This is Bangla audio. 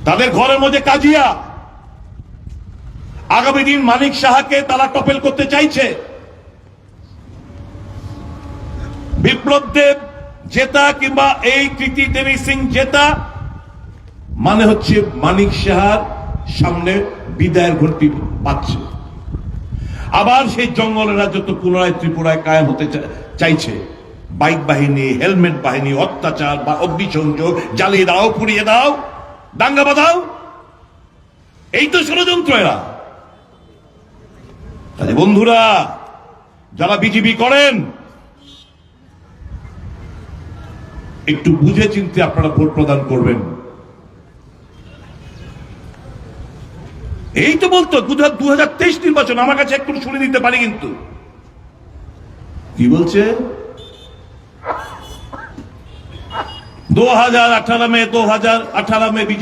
তাদের ঘরের মধ্যে কাজিয়া। আগামী দিন মানিক সাহাকে তারা টপেল করতে চাইছে। বিপ্লব দেব জেতা কিংবা এই কৃতি দেবী সিং জেতা মানে হচ্ছে মানিক সাহার সামনে বিদায়ের ঘন্টি পাচ্ছে। আবার সেই জঙ্গলের রাজত্ব পুনরায় ত্রিপুরায় কায়েম হতে চাইছে। বাইক বাহিনী, হেলমেট বাহিনী, অত্যাচার বা অগ্নিসংযোগ, জ্বালিয়ে দাও, পুড়িয়ে দাও, দাঙ্গা বাঁধাও, এই তো ষড়যন্ত্র এরা। তাহলে বন্ধুরা, যারা বিজেপি করেন, একটু বুঝে চিনতে আপনারা ভোট প্রদান করবেন। এই তো বলতো 2023 নির্বাচন, আমার কাছে একটু শুনে দিতে পারি, কিন্তু কি বলছে 2018 में बीजेपी